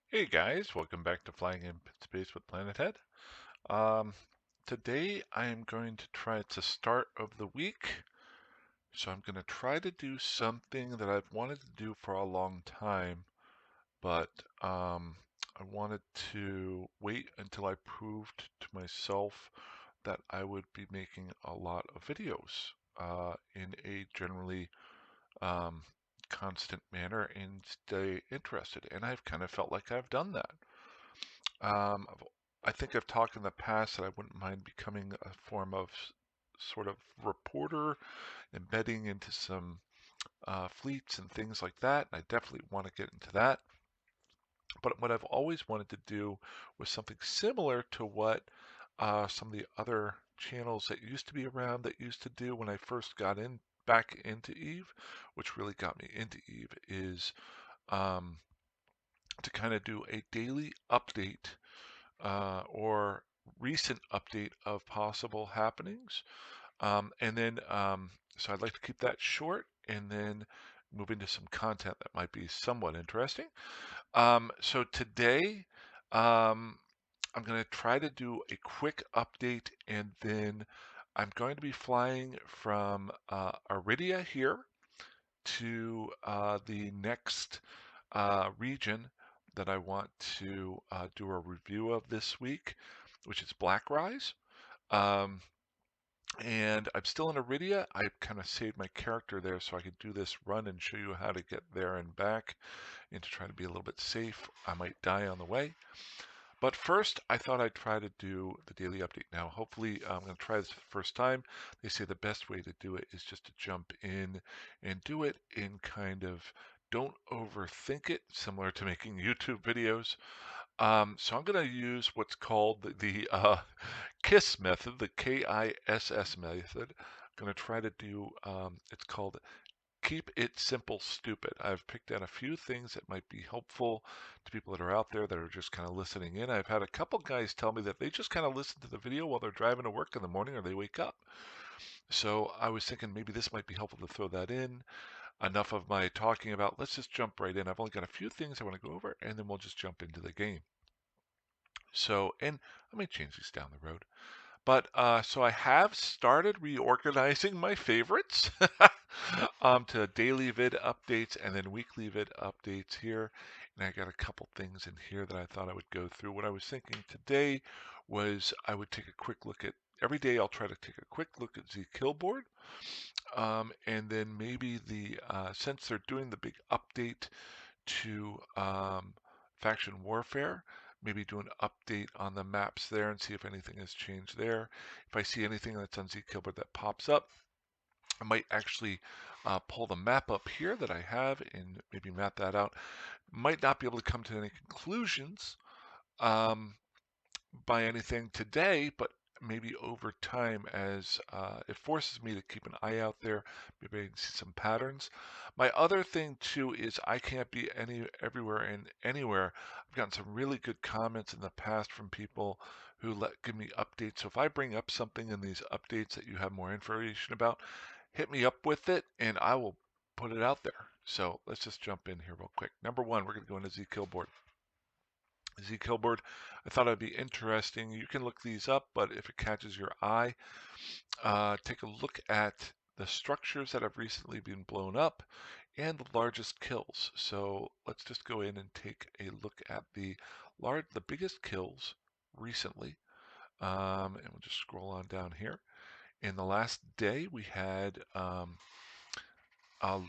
Hey guys, welcome back to Flying in Space with Planet Head. Um, Today I am going to try to start of the week. So I'm going to try to do something that I've wanted to do for a long time, but I wanted to wait until I proved to myself that I would be making a lot of videos in a generally um, constant manner and stay interested. And I've kind of felt like I've done that. Um, I've- I think I've talked in the past that I wouldn't mind becoming a form of sort of reporter, embedding into some fleets and things like that. And I definitely want to get into that. But what I've always wanted to do was something similar to what some of the other channels that used to be around that used to do when I first got in back into Eve, which really got me into Eve, is um, to kind of do a daily update or recent update of possible happenings. So I'd like to keep that short and then move into some content that might be somewhat interesting. So today, um, I'm going to try to do a quick update and then I'm going to be flying from Iridia here to the next region that I want to do a review of this week, which is Black Rise. Um, and I'm still in Iridia. I kind of saved my character there so I could do this run and show you how to get there and back and to try to be a little bit safe. I might die on the way. But first, I thought I'd try to do the daily update. Now, hopefully, I'm going to try this for the first time. They say the best way to do it is just to jump in and do it in kind of don't overthink it, similar to making YouTube videos. So I'm going to use what's called the KISS method, the KISS method. I'm going to try to do, it's called Keep It Simple Stupid. I've picked out a few things that might be helpful to people that are out there that are just kind of listening in. I've had a couple guys tell me that they just kind of listen to the video while they're driving to work in the morning or they wake up. So I was thinking maybe this might be helpful to throw that in. Enough of my talking about, let's just jump right in. I've only got a few things I want to go over and then we'll just jump into the game. So, and I may change these down the road. But so I have started reorganizing my favorites to daily vid updates and then weekly vid updates here. And I got a couple things in here that I thought I would go through. What I was thinking today was I would take a quick look at every day. I'll try to take a quick look at the kill board, and then maybe since they're doing the big update to faction warfare. Maybe do an update on the maps there and see if anything has changed there. If I see anything that's on Zkillbird that pops up, I might actually pull the map up here that I have and maybe map that out. Might not be able to come to any conclusions um, by anything today, but maybe over time as it forces me to keep an eye out there, maybe I can see some patterns. My other thing too is I can't be everywhere and anywhere. I've gotten some really good comments in the past from people who give me updates. So if I bring up something in these updates that you have more information about, hit me up with it and I will put it out there. So let's just jump in here real quick. Number one, we're going to go into Zkillboard. Zkillboard, I thought it'd be interesting. You can look these up, but if it catches your eye, take a look at the structures that have recently been blown up and the largest kills. So let's just go in and take a look at the biggest kills recently. And we'll just scroll on down here. In the last day, we had a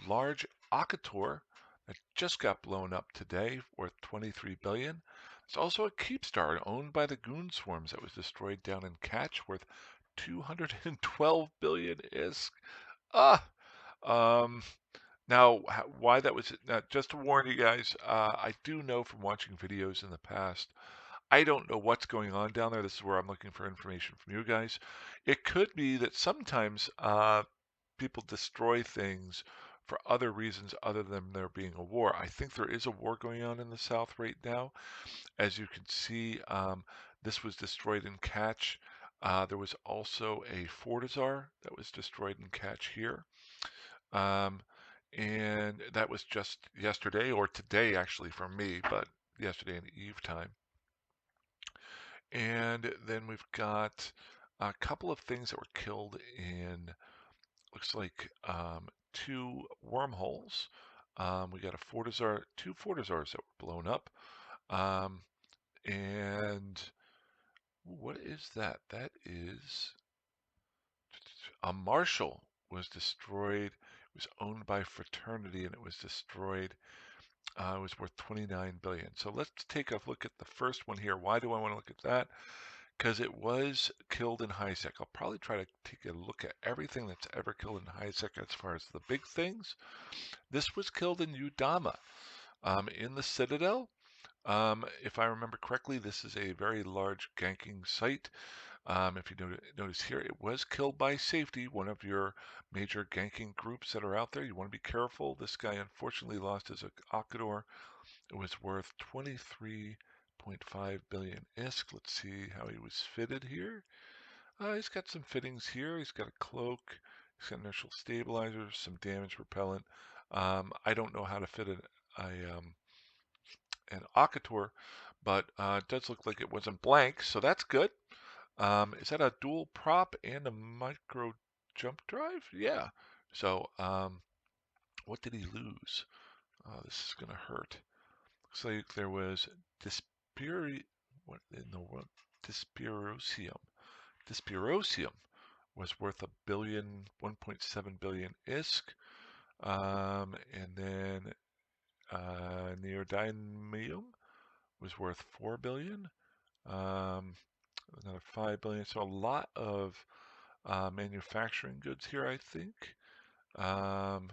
large Akator that just got blown up today, worth 23 billion. There's also a Keepstar owned by the Goon Swarms that was destroyed down in Catch, worth 212 billion ISK. Ah, um, now why that was now, just to warn you guys, I do know from watching videos in the past. I don't know what's going on down there. This is where I'm looking for information from you guys. It could be that sometimes people destroy things for other reasons other than there being a war. I think there is a war going on in the South right now. As you can see, this was destroyed in Catch. There was also a Fortizar that was destroyed in Catch here. Um, and that was just yesterday or today actually for me, but yesterday in Eve time. And then we've got a couple of things that were killed in, looks like two wormholes. We got two Fortizars that were blown up. Um, and what is that? That is a Marshall was destroyed. It was owned by Fraternity and it was destroyed. It was worth 29 billion. So let's take a look at the first one here. Why do I want to look at that? Because it was killed in high sec. I'll probably try to take a look at everything that's ever killed in high sec as far as the big things. This was killed in Udama, in the Citadel. If I remember correctly, this is a very large ganking site. If you notice here, it was killed by safety, one of your major ganking groups that are out there. You want to be careful. This guy unfortunately lost his Akador. It was worth 23.5 billion ISK. Let's see how he was fitted here. He's got some fittings here. He's got a cloak. He's got inertial stabilizers, some damage repellent. I don't know how to fit an Akator, but it does look like it wasn't blank, so that's good. Is that a dual prop and a micro jump drive? Yeah. So, what did he lose? This is going to hurt. Looks like there was Dispiri, what in the world? Dispirosium. Dispirosium was worth 1.7 billion ISK. And then Neodymium was worth 4 billion. Um, another 5 billion. So a lot of manufacturing goods here, I think. Um,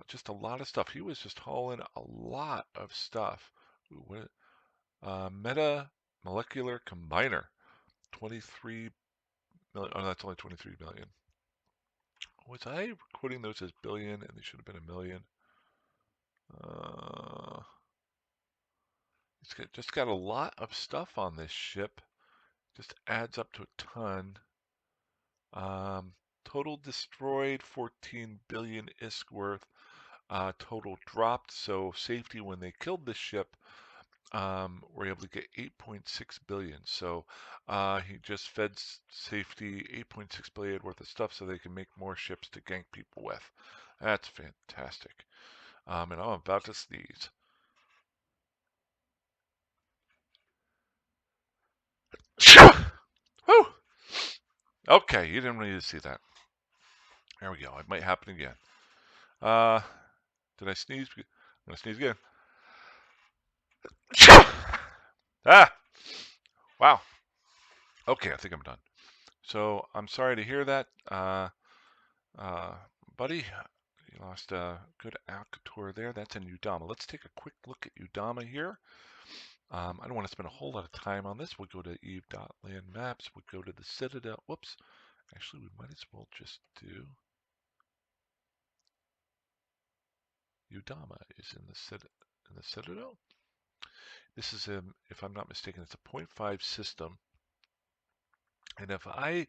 just a lot of stuff. He was just hauling a lot of stuff. What, Meta Molecular Combiner, 23 million. Oh, that's only 23 million. Was I quoting those as billion and they should have been a million? Uh, just got a lot of stuff on this ship. Just adds up to a ton. Total destroyed 14 billion ISK worth. Total dropped. So safety when they killed this ship, were able to get 8.6 billion. So he just fed safety 8.6 billion worth of stuff so they can make more ships to gank people with. That's fantastic. And I'm about to sneeze. Whew. Okay, you didn't need to see that. There we go. It might happen again. Uh, did I sneeze? I'm gonna sneeze again. Ah! Wow. Okay, I think I'm done. So I'm sorry to hear that, uh, buddy. You lost a good Alcator there. That's in Udama. Let's take a quick look at Udama here. I don't want to spend a whole lot of time on this. We'll go to Eve.land maps. We'll go to the Citadel. Whoops. Actually, we might as well just do Udama is in the Citadel. This is if I'm not mistaken, it's a 0.5 system. And if I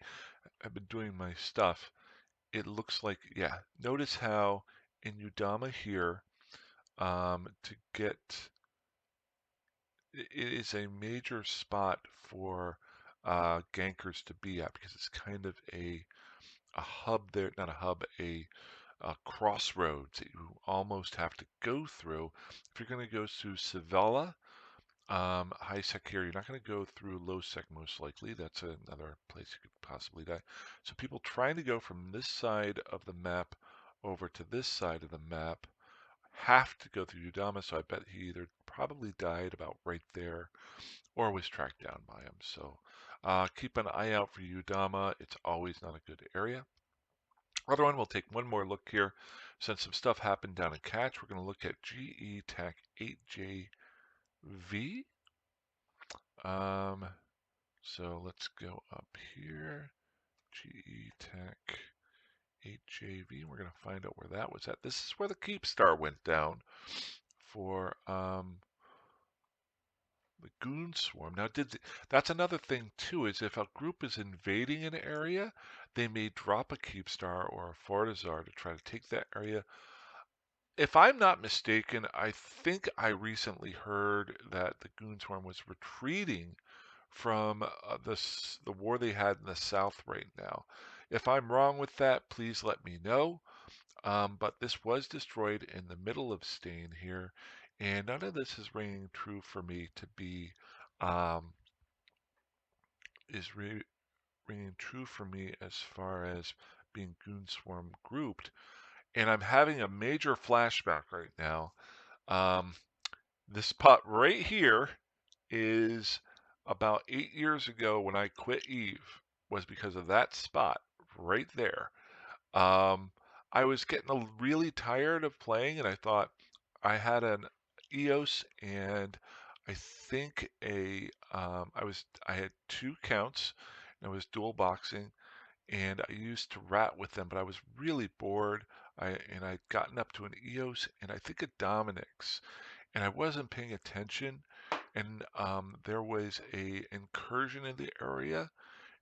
have been doing my stuff, it looks like, yeah, notice how in Udama here, to get, it is a major spot for gankers to be at because it's kind of a hub there, not a hub, a crossroads that you almost have to go through. If you're going to go through Sevilla, high sec here, you're not going to go through low sec most likely. That's another place you could possibly die. So people trying to go from this side of the map over to this side of the map have to go through Udama. So I bet he either probably died about right there or was tracked down by him. So keep an eye out for Udama. It's always not a good area. Other one, we'll take one more look here. Since some stuff happened down in Catch, we're going to look at GE Tech 8JV. So let's go up here. GE Tech 8JV. We're going to find out where that was at. This is where the Keep Star went down for the Goon Swarm. Now, that's another thing too, is if a group is invading an area, they may drop a Keep Star or a Fortizar to try to take that area. if I'm not mistaken, I think I recently heard that the Goonswarm was retreating from the war they had in the South right now. If I'm wrong with that, please let me know. But this was destroyed in the middle of Stain here, and none of this is ringing true for me to be um, is re ringing true for me as far as being Goonswarm grouped. And I'm having a major flashback right now. Um, this spot right here is about 8 years ago when I quit Eve was because of that spot right there. Um, I was getting really tired of playing, and I thought I had an EOS and I think I had two counts and I was dual boxing and I used to rat with them, but I was really bored. I'd gotten up to an EOS and I think a Dominic's, and I wasn't paying attention. And there was a incursion in the area,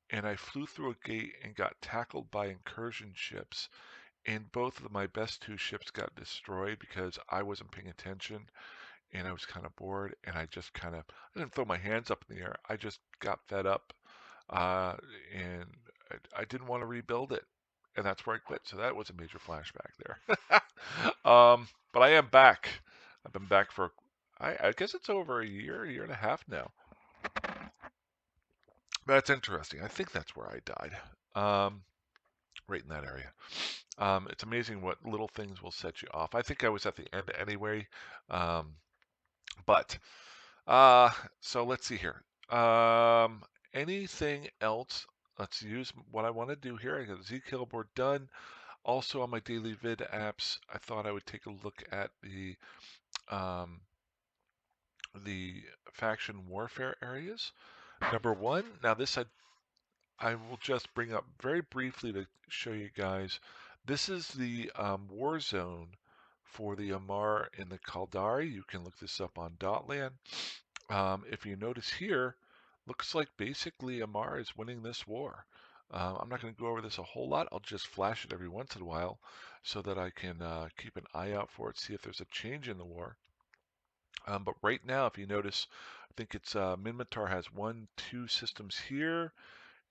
and I flew through a gate and got tackled by incursion ships. And both of my best two ships got destroyed because I wasn't paying attention and I was kind of bored. And I didn't throw my hands up in the air. I just got fed up uh, and I didn't want to rebuild it. And that's where I quit. So that was a major flashback there. But I am back. I've been back for, I guess it's over a year and a half now. That's interesting. I think that's where I died. Right in that area. It's amazing what little things will set you off. I think I was at the end anyway. Um, but so let's see here. Anything else? Let's use what I want to do here. I got the Z Killboard done. Also on my daily vid apps, I thought I would take a look at um, the faction warfare areas. Number one. Now this I will just bring up very briefly to show you guys. This is the war zone for the Amar and the Kaldari. You can look this up on Dotland. If you notice here, looks like basically Amar is winning this war. I'm not going to go over this a whole lot. I'll just flash it every once in a while so that I can keep an eye out for it, see if there's a change in the war. But right now, if you notice, I think it's Minmatar has two systems here.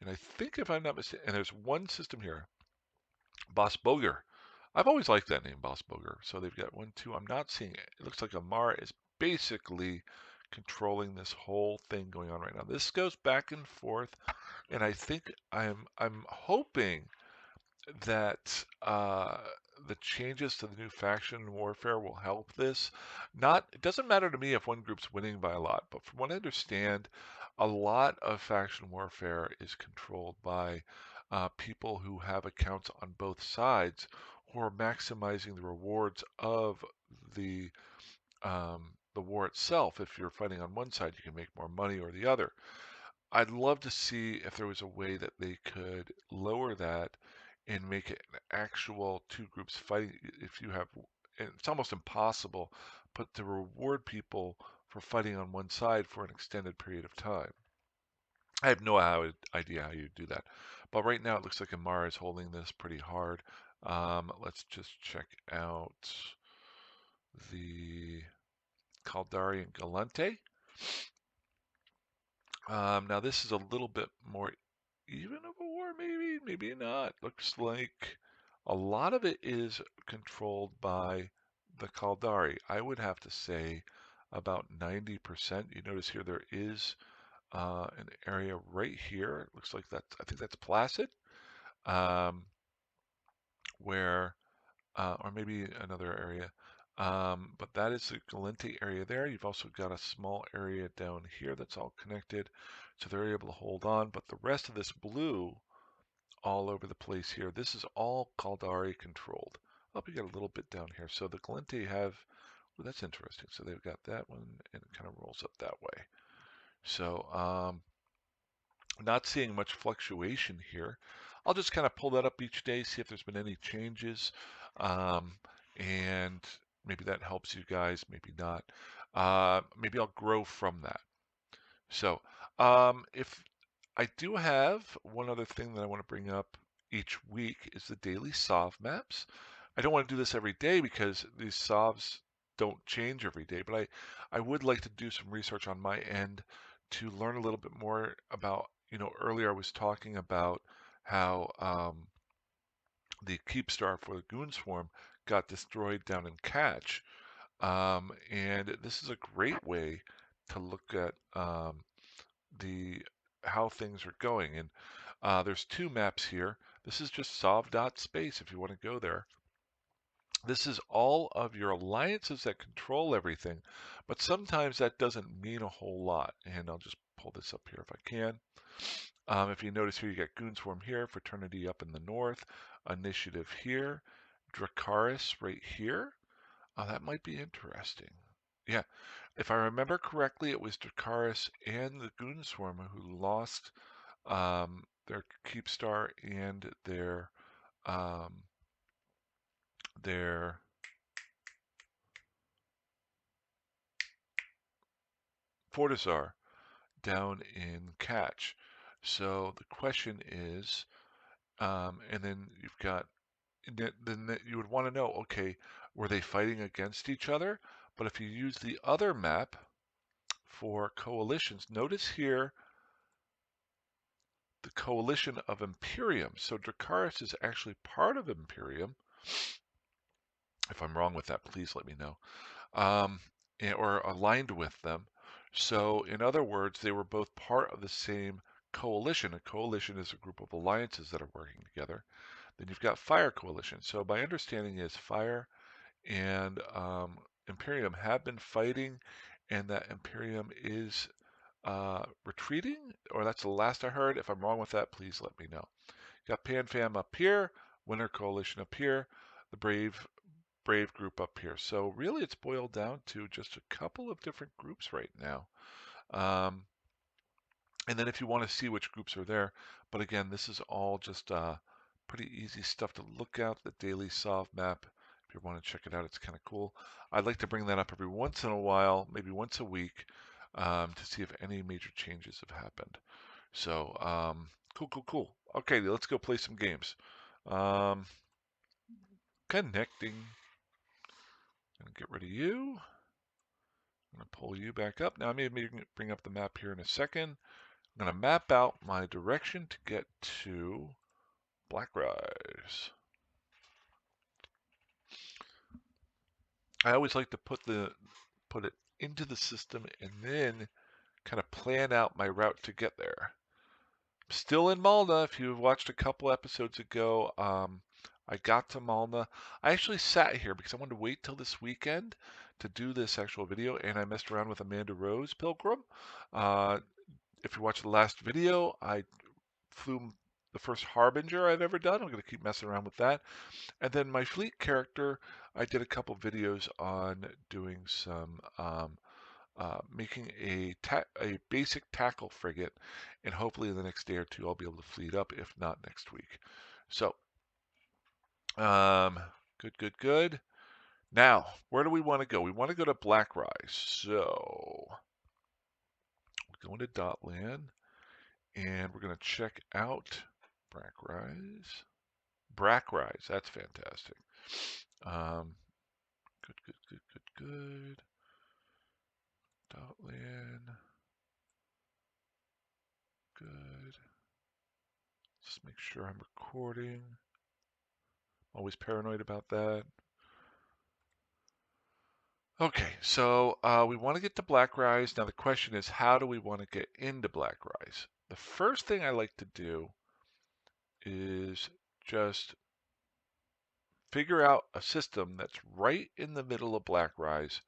And I think if I'm not mistaken, and there's one system here, Boss Boger. I've always liked that name, Boss Boger. So they've got one, two. I'm not seeing it. It looks like Amar is basically controlling this whole thing going on right now. This goes back and forth, and I think I'm hoping that the changes to the new faction warfare will help this. Not, it doesn't matter to me if one group's winning by a lot, but from what I understand, a lot of faction warfare is controlled by people who have accounts on both sides who are maximizing the rewards of the war itself. If you're fighting on one side, you can make more money or the other. I'd love to see if there was a way that they could lower that and make it an actual two groups fighting. If you have, it's almost impossible, but to reward people for fighting on one side for an extended period of time. I have no idea how you do that. But right now it looks like Amara is holding this pretty hard. Let's just check out the Caldari and Galante. Now this is a little bit more even of a war, maybe not. Looks like a lot of it is controlled by the Caldari. I would have to say about 90%. You notice here there is an area right here. It looks like I think that's Placid, um, where, or maybe another area. But that is the Galente area there. You've also got a small area down here that's all connected. So they're able to hold on. But the rest of this blue all over the place here, this is all Caldari controlled. Up we got a little bit down here. So the Galente have, well, that's interesting. So they've got that one and it kind of rolls up that way. So not seeing much fluctuation here. I'll just kind of pull that up each day, see if there's been any changes. Um, and maybe that helps you guys, maybe not. Maybe I'll grow from that. So if I do have one other thing that I want to bring up each week is the daily SOV maps. I don't want to do this every day because these solves don't change every day, but I would like to do some research on my end to learn a little bit more about, earlier I was talking about how the Keep Star for the Goon Swarm got destroyed down in Catch. And this is a great way to look at the how things are going. And there's two maps here. This is just solve.space if you want to go there. This is all of your alliances that control everything, but sometimes that doesn't mean a whole lot. And I'll just pull this up here if I can. If you notice here, you got Goonswarm here, Fraternity up in the north, Initiative here, Dracaris right here. Oh, that might be interesting. Yeah, if I remember correctly, it was Dracaris and the Goonswarm who lost their Keepstar and um, their Fortizar down in Catch. So the question is, and then you've got, then you would want to know, okay, were they fighting against each other? But if you use the other map for coalitions, notice here the coalition of Imperium. So Dracaris is actually part of Imperium. If I'm wrong with that, please let me know. Um, or aligned with them. So, in other words, they were both part of the same coalition. A coalition is a group of alliances that are working together. Then you've got Fire Coalition. So, my understanding is Fire and Imperium have been fighting, and that Imperium is retreating, or that's the last I heard. If I'm wrong with that, please let me know. You got PanFam up here, Winter Coalition up here, the Brave group up here. So really it's boiled down to just a couple of different groups right now. Um, and then if you want to see which groups are there, but again, this is all just pretty easy stuff to look at, the daily solve map. If you want to check it out, it's kind of cool. I'd like to bring that up every once in a while, maybe once a week, to see if any major changes have happened. So, cool. Okay, let's go play some games. Um, Connecting. Gonna get rid of you. I'm going to pull you back up. Now, I may bring up the map here in a second. I'm going to map out my direction to get to Blackrise. I always like to put it into the system and then kind of plan out my route to get there. Still in Malta. If you've watched a couple episodes ago, I got to Malta. I actually sat here because I wanted to wait till this weekend to do this actual video, and I messed around with Amanda Rose Pilgrim. If you watch the last video, I flew the first Harbinger I've ever done. I'm going to keep messing around with that. And then my fleet character, I did a couple videos on doing some making a basic tackle frigate, and hopefully in the next day or two I'll be able to fleet up, if not next week. So, good. Now, where do we want to go? We want to go to Blackrise. So, we're going to Dotland, and we're going to check out Blackrise. Brackrise, that's fantastic. Um, good. Dotland, good. Just make sure I'm recording. Always paranoid about that. Okay, so we want to get to Blackrise. Now the question is, how do we want to get into Blackrise? The first thing I like to do is just figure out a system that's right in the middle of Blackrise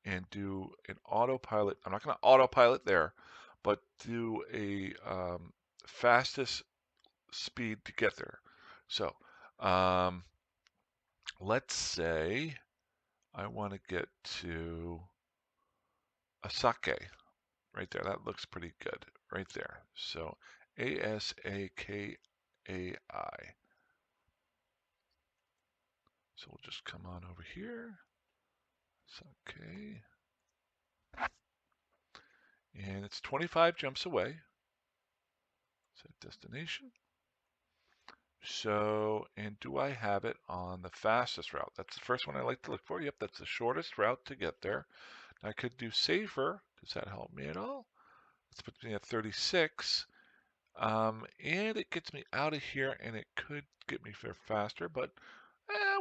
and do an autopilot. I'm not going to autopilot there, but do a fastest speed to get there. So um, let's say I want to get to Asake right there. That looks pretty good right there. So Asakai. So we'll just come on over here. Asake. And it's 25 jumps away. Set destination. So, and do I have it on the fastest route? That's the first one I like to look for. Yep, that's the shortest route to get there. I could do safer. Does that help me at all? Let's put me at 36. And it gets me out of here, and it could get me there faster, but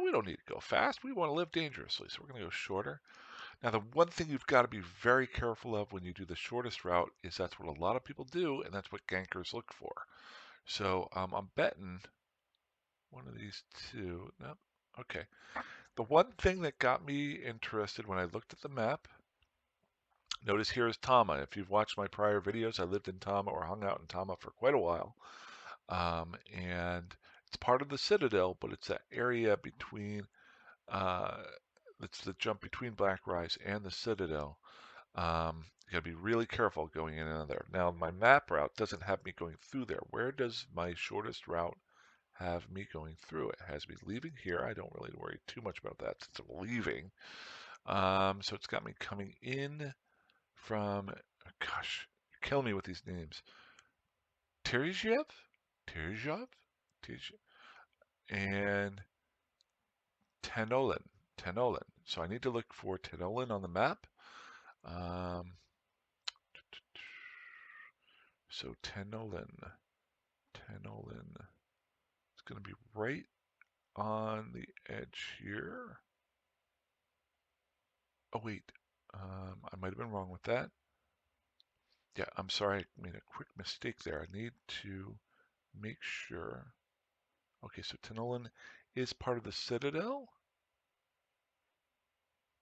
we don't need to go fast. We want to live dangerously, so we're going to go shorter. Now, the one thing you've got to be very careful of when you do the shortest route is that's what a lot of people do, and that's what gankers look for. So I'm betting one of these two. No, okay. The one thing that got me interested when I looked at the map, notice here is Tama. If you've watched my prior videos, I lived in Tama or hung out in Tama for quite a while. And it's part of the Citadel, but it's that area between, uh, it's the jump between Black Rise and the Citadel. You gotta be really careful going in and out of there. Now, my map route doesn't have me going through there. Where does my shortest route have me going through? It has me leaving here. I don't really worry too much about that since I'm leaving. So it's got me coming in from, oh gosh, you're killing me with these names. Terizhev? Terizhev? And Tenolin. Tenolin. So I need to look for Tenolin on the map. Um, so Tenolin. Tenolin. It's going to be right on the edge here. Oh, wait. I might have been wrong with that. Yeah, I'm sorry. I made a quick mistake there. I need to make sure. Okay, so Tenolin is part of the Citadel.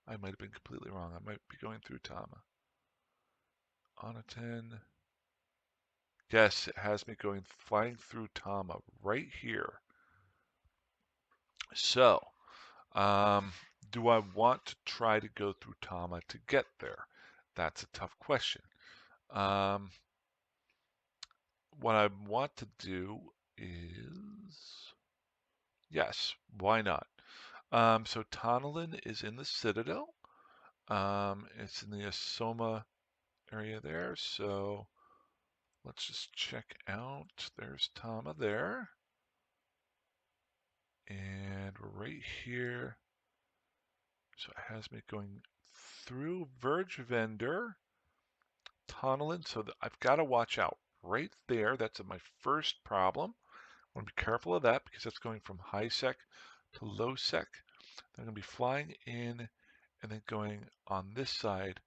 I might have been completely wrong. I might be going through Tama. Onaten. Yes, it has me going flying through Tama right here. So, um, do I want to try to go through Tama to get there? That's a tough question. Um, what I want to do is, yes, why not? So Tonalin is in the Citadel. It's in the Asoma area there. So let's just check out. There's Tama there. And we're right here. So it has me going through Verge Vendor, tunneling. So I've got to watch out right there. That's my first problem. I want to be careful of that because that's going from high sec to low sec. I'm going to be flying in and then going on this side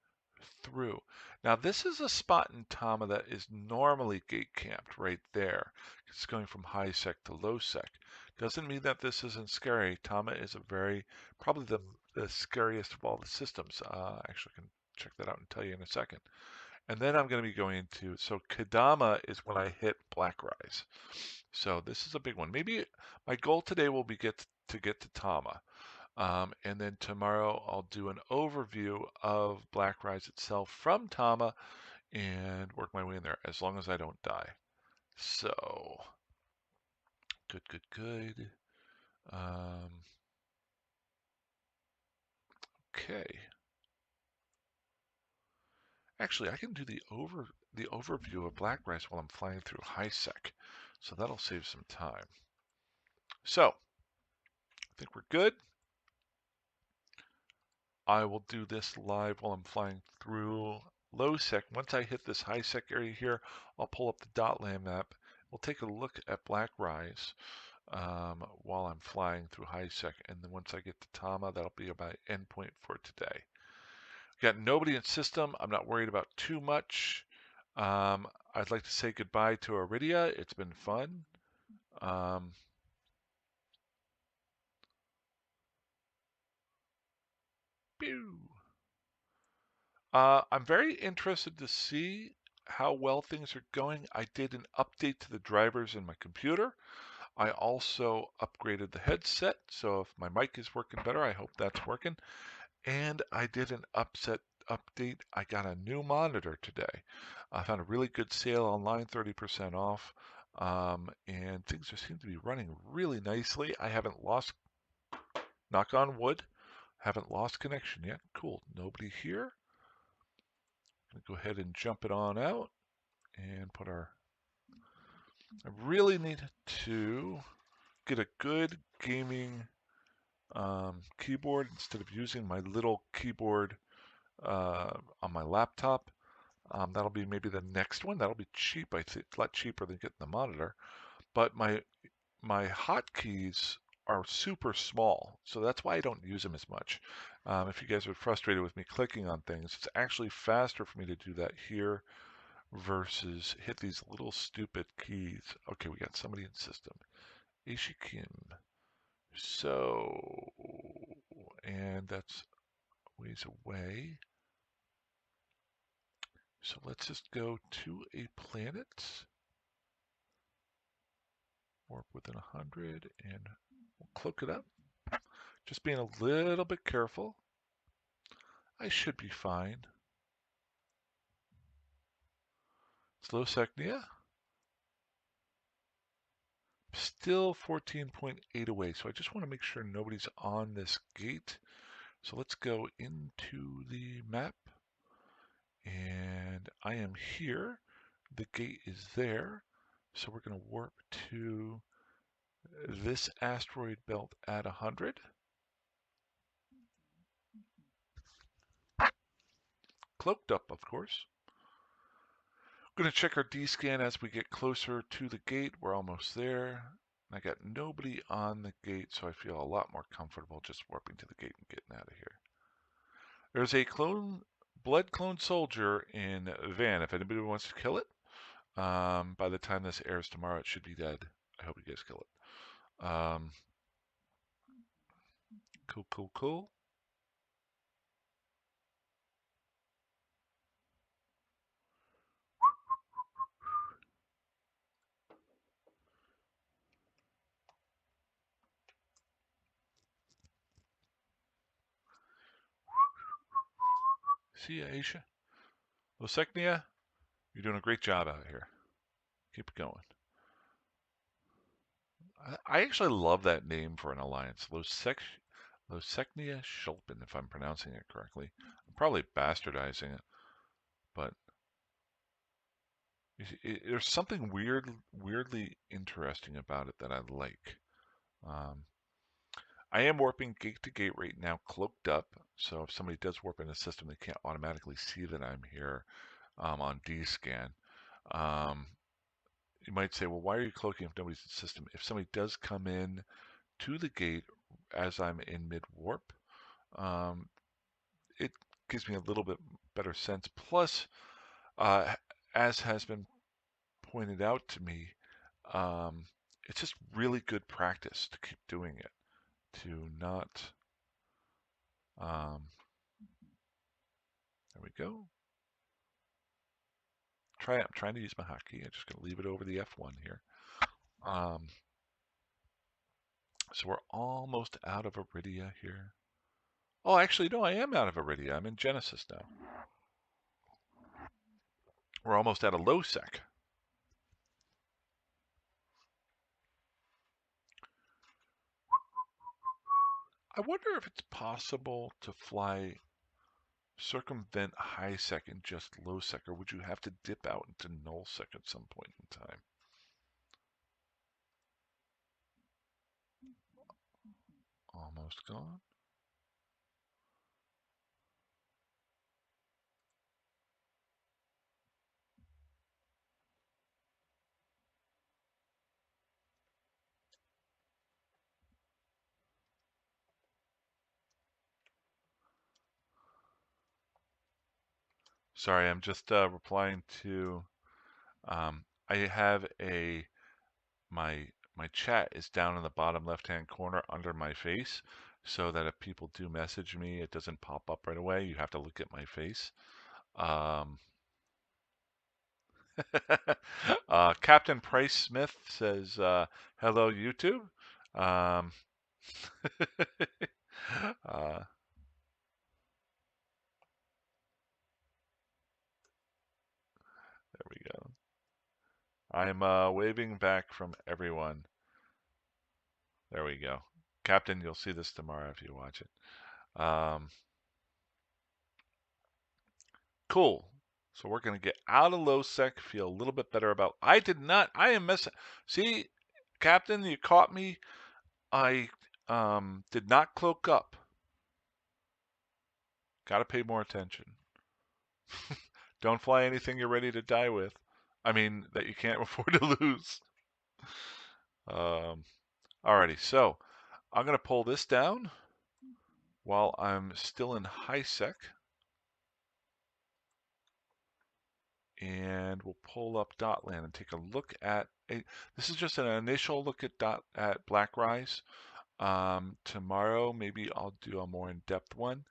through. Now this is a spot in Tama that is normally gate camped right there. It's going from high sec to low sec. Doesn't mean that this isn't scary. Tama is probably the scariest of all the systems. Actually, I can check that out and tell you in a second. And then I'm going to be going into, so Kadama is when I hit Black Rise. So this is a big one. Maybe my goal today will be to get to Tama. And then tomorrow I'll do an overview of Black Rise itself from Tama and work my way in there as long as I don't die. So, good, good, good. Okay. Actually, I can do the overview of Black Rise while I'm flying through high sec. So that'll save some time. So, I think we're good. I will do this live while I'm flying through low sec. Once I hit this high sec area here, I'll pull up the dot land map. We'll take a look at Black Rise while I'm flying through high sec. And then once I get to Tama, that'll be my endpoint for today. Got nobody in system. I'm not worried about too much. I'd like to say goodbye to Iridia. It's been fun. Pew. I'm very interested to see how well things are going. I did an update to the drivers in my computer. I also upgraded the headset, so if my mic is working better, I hope that's working. And I did an update. I got a new monitor today. I found a really good sale online, 30% off. And things just seem to be running really nicely. I haven't lost, knock on wood, haven't lost connection yet. Cool, nobody here. I'm gonna go ahead and jump it on out and put our, I really need to get a good gaming keyboard instead of using my little keyboard on my laptop. That'll be maybe the next one. That'll be cheap, I think, a lot cheaper than getting the monitor. But my hotkeys are super small, so that's why I don't use them as much. If you guys are frustrated with me clicking on things, it's actually faster for me to do that here versus hit these little stupid keys. Okay, we got somebody in system. Ishikim. So, and that's ways away. So let's just go to a planet. Warp within 100 and we'll cloak it up. Just being a little bit careful. I should be fine. Slow Secnia. Still 14.8 away, so I just want to make sure nobody's on this gate. So let's go into the map. And I am here. The gate is there. So we're going to warp to this asteroid belt at 100. Cloaked up, of course. We're going to check our D-scan as we get closer to the gate. We're almost there. I got nobody on the gate, so I feel a lot more comfortable just warping to the gate and getting out of here. There's a blood clone soldier in Van. If anybody wants to kill it, by the time this airs tomorrow, it should be dead. I hope you guys kill it. Cool. See ya, Aisha. Losecnia, you're doing a great job out here. Keep it going. I actually love that name for an alliance. Losecnia Schulpen, if I'm pronouncing it correctly. I'm probably bastardizing it, but there's something weirdly interesting about it that I like. I am warping gate to gate right now, cloaked up. So if somebody does warp in the system, they can't automatically see that I'm here on D-scan. You might say, well, why are you cloaking if nobody's in the system? If somebody does come in to the gate as I'm in mid-warp, it gives me a little bit better sense. Plus, as has been pointed out to me, it's just really good practice to keep doing it, to not, there we go. I'm trying to use my hotkey. I'm just going to leave it over the F1 here. So we're almost out of Iridia here. Oh, actually, no, I am out of Iridia. I'm in Genesis now. We're almost out of low sec. I wonder if it's possible to circumvent high sec and just low sec, or would you have to dip out into null sec at some point in time? Almost gone. Sorry, I'm just replying to. I have my chat is down in the bottom left-hand corner under my face, so that if people do message me, it doesn't pop up right away. You have to look at my face. Captain Price Smith says, "Hello, YouTube." Um, uh, there we go. I'm waving back from everyone. There we go. Captain, you'll see this tomorrow if you watch it. Cool. So we're going to get out of low sec, feel a little bit better about. I am messing. See, Captain, you caught me. I did not cloak up. Gotta pay more attention. Don't fly anything you're ready to die with. I mean, that you can't afford to lose. Alrighty, so I'm going to pull this down while I'm still in high sec. And we'll pull up Dotland and take a look at this is just an initial look at Black Rise. Tomorrow, maybe I'll do a more in-depth one.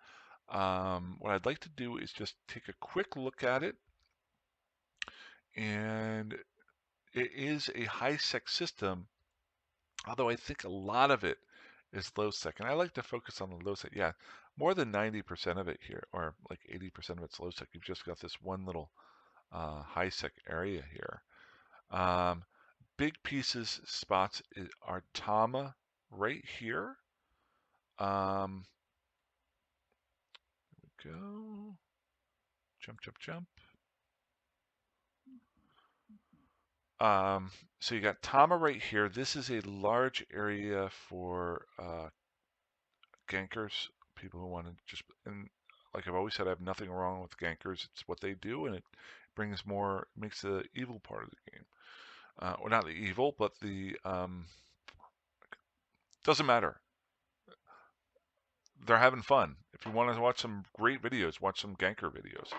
What I'd like to do is just take a quick look at it. And it is a high-sec system, although I think a lot of it is low-sec. And I like to focus on the low-sec. Yeah, more than 90% of it here, or like 80% of it's low-sec. You've just got this one little high-sec area here. Big pieces spots are Tama right here. There we go. Jump, jump, jump. So you got Tama right here. This is a large area for gankers, people who want to just, and like I've always said, I have nothing wrong with gankers. It's what they do, and it brings more, makes the evil part of the game. Or not the evil, but the, doesn't matter. They're having fun. If you want to watch some great videos, watch some ganker videos.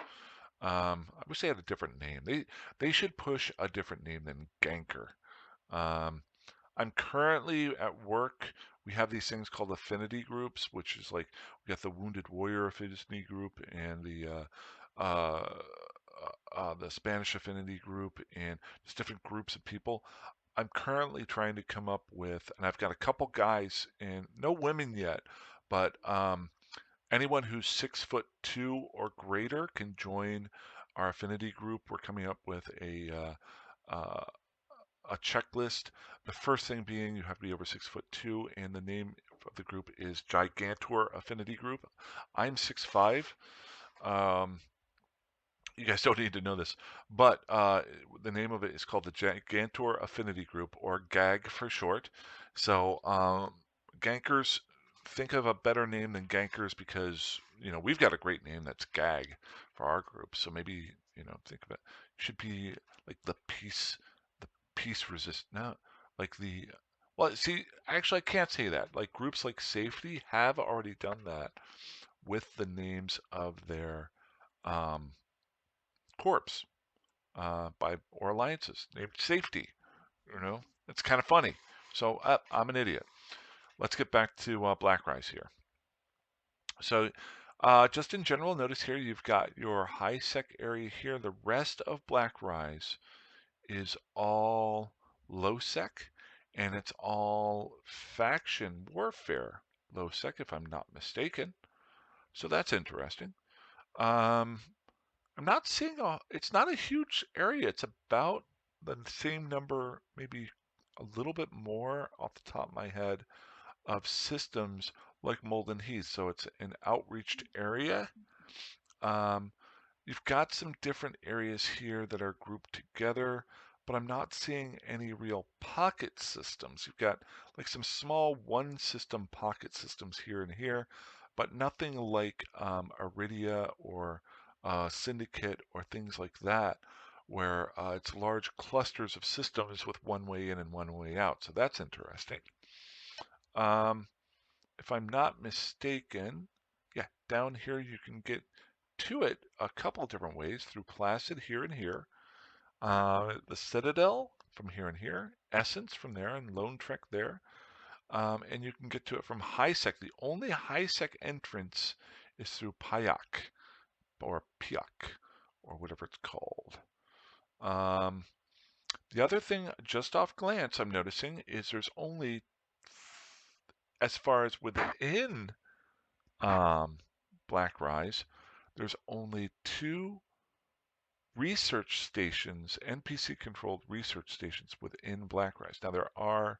I wish they had a different name. They should push a different name than ganker. I'm currently at work. We have these things called affinity groups, which is like we got the Wounded Warrior affinity group and the Spanish affinity group, and just different groups of people. I'm currently trying to come up with, and I've got a couple guys, and no women yet, but anyone who's 6'2" or greater can join our affinity group. We're coming up with a checklist. The first thing being you have to be over 6'2", and the name of the group is Gigantor Affinity Group. I'm 6'5". You guys don't need to know this, but the name of it is called the Gigantor Affinity Group, or GAG for short. So gankers, think of a better name than gankers, because we've got a great name that's GAG for our group. So maybe think of it. It should be like the peace resist. No, like the well. See, actually, I can't say that. Like groups like Safety have already done that with the names of their um, corps or alliances named Safety. It's kind of funny. So I'm an idiot. Let's get back to Black Rise here. So just in general, notice here you've got your high sec area here. The rest of Black Rise is all low sec, and it's all faction warfare low sec, if I'm not mistaken. So that's interesting. I'm not seeing it's not a huge area. It's about the same number, maybe a little bit more off the top of my head, of systems like Molden Heath. So it's an outreached area. You've got some different areas here that are grouped together, but I'm not seeing any real pocket systems. You've got like some small one system pocket systems here and here, but nothing like Iridia or Syndicate or things like that, where it's large clusters of systems with one way in and one way out. So that's interesting. If I'm not mistaken, yeah, down here you can get to it a couple of different ways, through Placid here and here, the Citadel from here and here, Essence from there, and Lone Trek there. And you can get to it from HiSec. The only HiSec entrance is through Pyak, or Piak, or whatever it's called. The other thing, just off glance, I'm noticing is there's only, as far as within Black Rise, there's only 2 research stations, NPC-controlled research stations within Black Rise. Now there are,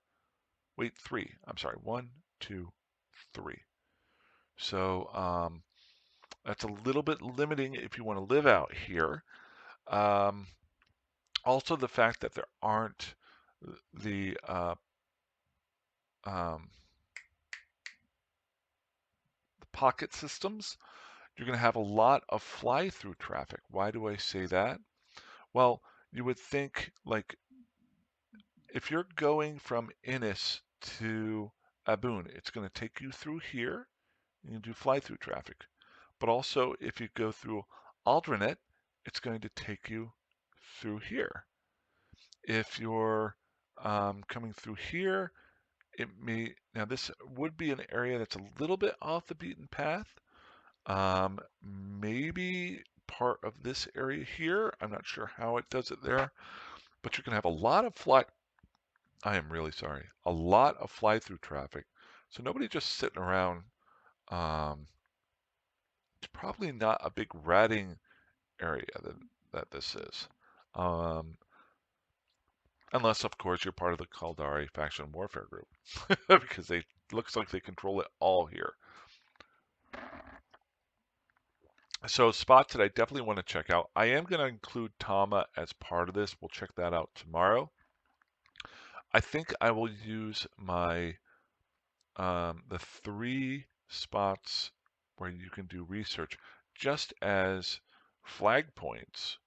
wait, 3. I'm sorry, 1, 2, 3. So that's a little bit limiting if you want to live out here. Also, the fact that there aren't the um, the pocket systems, you're going to have a lot of fly-through traffic. Why do I say that? Well, you would think like if you're going from Innis to Aboon, it's going to take you through here. You can do fly-through traffic. But also, if you go through Alderney, it's going to take you through here. If you're coming through here, now this would be an area that's a little bit off the beaten path. Maybe part of this area here. I'm not sure how it does it there, but you can have a lot of I am really sorry, a lot of fly-through traffic. So nobody just sitting around. It's probably not a big ratting area that this is. Um, Unless, of course, you're part of the Caldari faction warfare group, because they looks like they control it all here. So spots that I definitely want to check out. I am going to include Tama as part of this. We'll check that out tomorrow. I think I will use my the 3 spots where you can do research just as flag points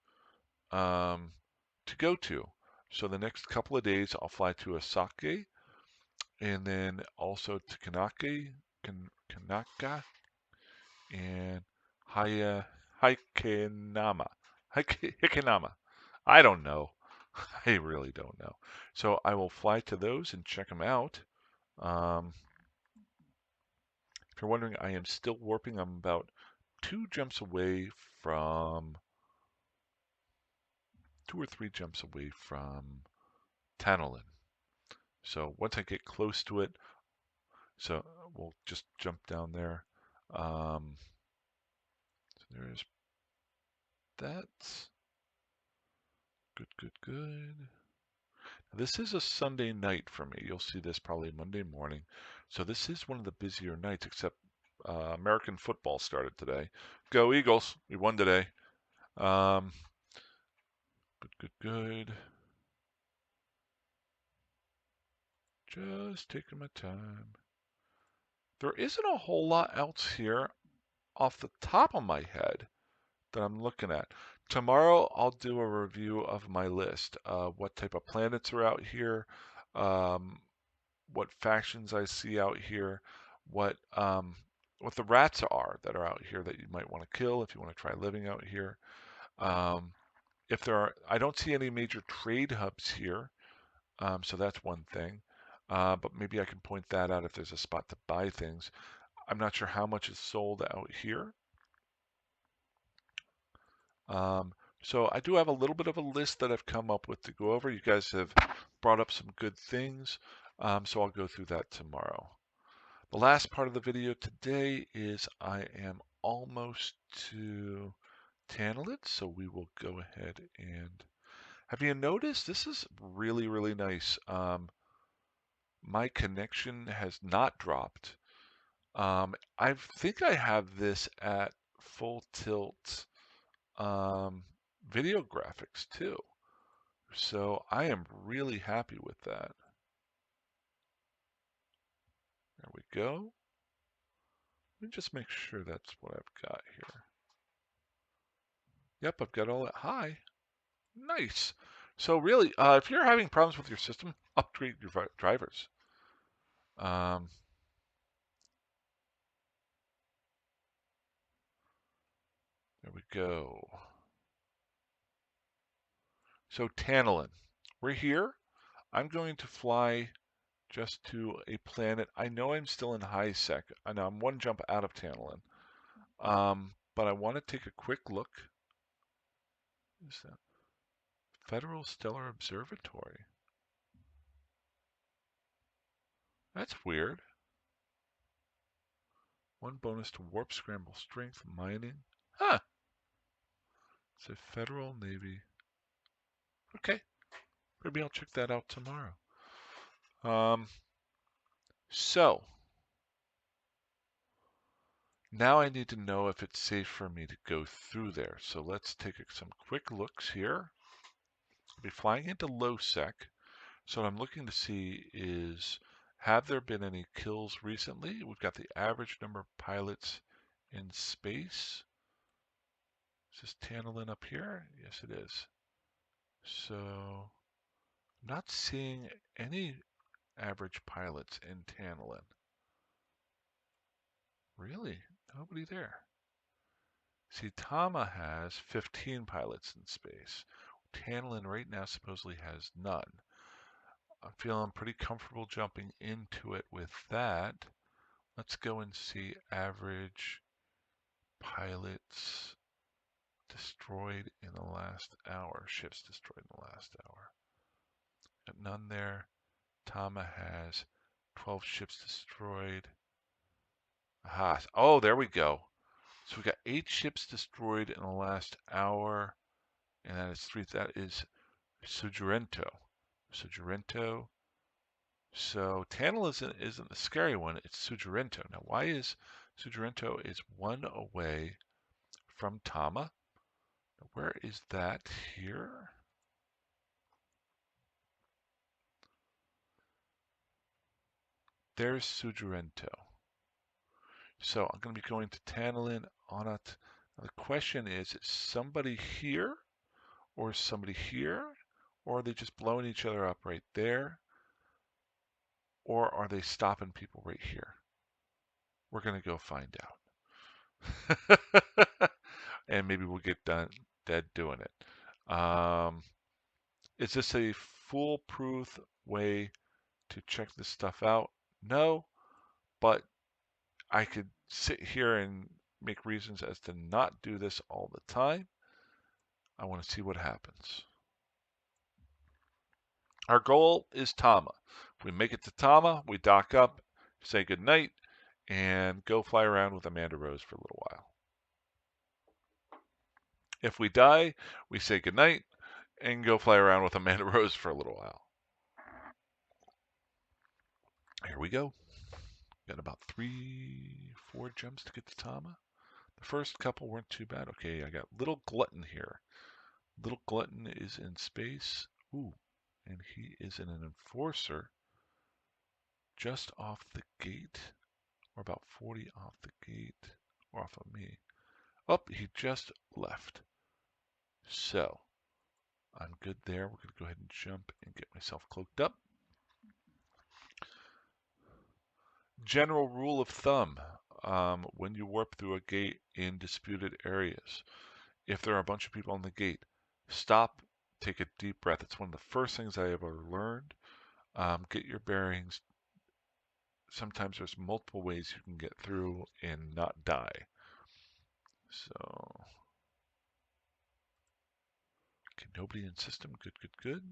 to go to. So the next couple of days, I'll fly to Osaka and then also to Kanaka, and Hikinama. Hikinama. I don't know. I really don't know. So I will fly to those and check them out. Um, if you're wondering, I am still warping. I'm about 2 jumps away from 2 or 3 jumps away from Tantalin. So once I get close to it, so we'll just jump down there. So there's that. Good. This is a Sunday night for me. You'll see this probably Monday morning. So this is one of the busier nights, except American football started today. Go Eagles! We won today. Um, good. Just taking my time. There isn't a whole lot else here off the top of my head that I'm looking at. Tomorrow I'll do a review of my list. What type of planets are out here, what factions I see out here, what the rats are that are out here that you might want to kill if you want to try living out here. If there are, I don't see any major trade hubs here, so that's one thing. But maybe I can point that out if there's a spot to buy things. I'm not sure how much is sold out here. Um, so I do have a little bit of a list that I've come up with to go over. You guys have brought up some good things, so I'll go through that tomorrow. The last part of the video today is I am almost to Tantalid, so we will go ahead and have you noticed this is really nice. My connection has not dropped. I think I have this at full tilt video graphics too. So I am really happy with that. There we go. Let me just make sure that's what I've got here. Yep, I've got all that high. Nice. So really, if you're having problems with your system, upgrade your drivers. Um, there we go. So Tantalin, we're here. I'm going to fly just to a planet. I know I'm still in high sec. I know I'm 1 jump out of Tantalin. But I want to take a quick look. What is that? Federal Stellar Observatory. That's weird. 1 bonus to warp scramble strength mining. Huh. It's a Federal Navy. Okay. Maybe I'll check that out tomorrow. So now I need to know if it's safe for me to go through there. So let's take some quick looks here. I'll be flying into low sec. So what I'm looking to see is Have there been any kills recently? We've got the average number of pilots in space. Is this Tantalin up here? Yes, it is. So, I'm not seeing any average pilots in Tantalin. Really? Nobody there. See, Tama has 15 pilots in space. Tantalin right now supposedly has none. I'm feeling pretty comfortable jumping into it with that. Let's go and see average pilots destroyed in the last hour. Ships destroyed in the last hour. Got none there. Tama has 12 ships destroyed. Aha. Oh, there we go. So we got 8 ships destroyed in the last hour. And that is 3. That is Suggerento. Suggerento. So Tantal isn't the scary one. It's Suggerento. Now, why is Suggerento is 1 away from Tama? Where is that here? There's Suggerento. So I'm going to be going to Tantalin on it. Now the question is somebody here or is somebody here? Or are they just blowing each other up right there? Or are they stopping people right here? We're going to go find out. And maybe we'll get dead doing it. Is this a foolproof way to check this stuff out? No, but I could sit here and make reasons as to not do this all the time. I want to see what happens. Our goal is Tama. We make it to Tama, we dock up, say goodnight, and go fly around with Amanda Rose for a little while. If we die, we say goodnight and go fly around with Amanda Rose for a little while. Here we go. Got about 3, 4 jumps to get to Tama. The first couple weren't too bad. Okay, I got Little Glutton here. Little Glutton is in space. Ooh, and he is an enforcer just off the gate, or about 40 off the gate, or off of me. Oh, he just left. So, I'm good there. We're going to go ahead and jump and get myself cloaked up. General rule of thumb, when you warp through a gate in disputed areas, if there are a bunch of people on the gate, stop, take a deep breath. It's one of the first things I ever learned. Get your bearings. Sometimes there's multiple ways you can get through and not die. So, okay, nobody in system. Good, good, good.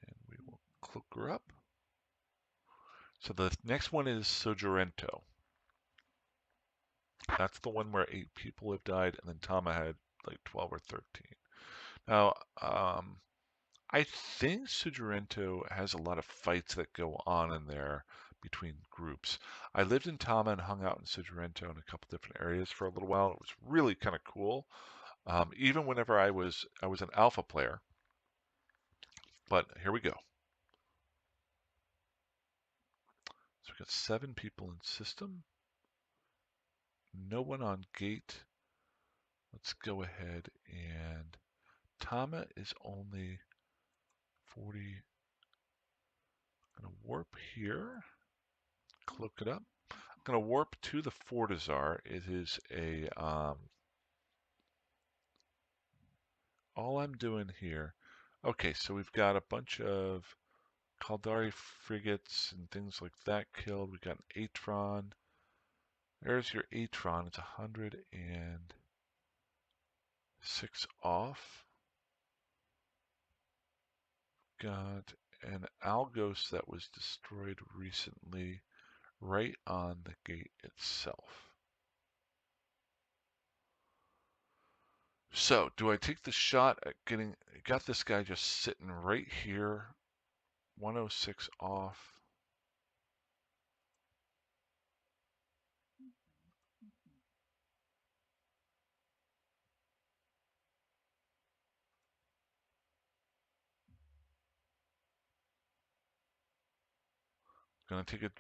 And we will cloak her up. So the next one is Soggerento. That's the one where 8 people have died, and then Tama had like 12 or 13. Now, I think Suggerento has a lot of fights that go on in there between groups. I lived in Tama and hung out in Suggerento in a couple different areas for a little while. It was really kind of cool. Even whenever I was an alpha player. But here we go. So we got 7 people in system. No one on gate. Let's go ahead and Tama is only 40. I'm gonna warp here, cloak it up. I'm gonna warp to the Fortizar. It is a all I'm doing here. Okay, so we've got a bunch of Caldari frigates and things like that killed. We got an Atron. There's your Atron. It's 106 off. Got an Algos that was destroyed recently right on the gate itself. So, do I take the shot at got this guy just sitting right here, 106 off. gonna take it.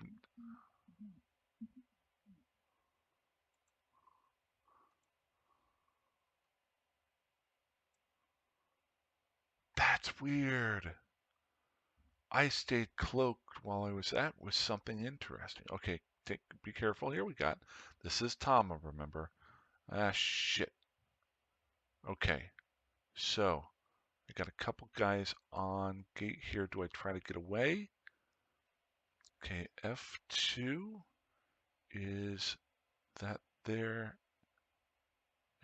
That's weird. I stayed cloaked while I was at with something interesting. Okay, be careful here. This is Tama, remember? Ah, shit. Okay, so I got a couple guys on gate here. Do I try to get away? Okay, F2 is that there,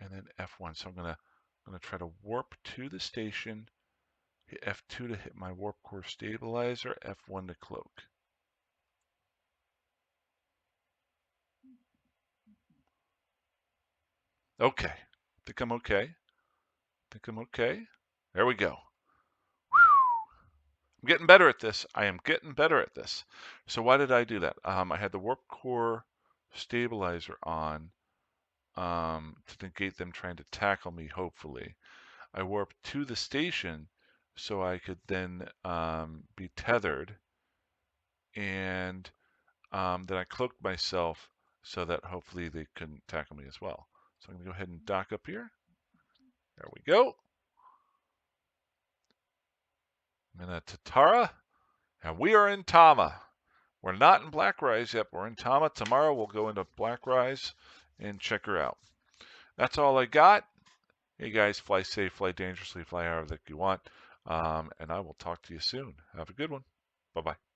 and then F1. So I'm gonna try to warp to the station. Hit F2 to hit my warp core stabilizer. F1 to cloak. Okay, think I'm okay. Think I'm okay. There we go. I'm getting better at this. I am getting better at this. So why did I do that? I had the warp core stabilizer on to negate them trying to tackle me, hopefully. I warped to the station so I could then be tethered, and then I cloaked myself so that hopefully they couldn't tackle me as well. So I'm going to go ahead and dock up here. There we go. I'm in a Tatara, and we are in Tama. We're not in Black Rise yet. We're in Tama. Tomorrow we'll go into Black Rise and check her out. That's all I got. Hey guys, fly safe, fly dangerously, fly however that you want. And I will talk to you soon. Have a good one. Bye-bye.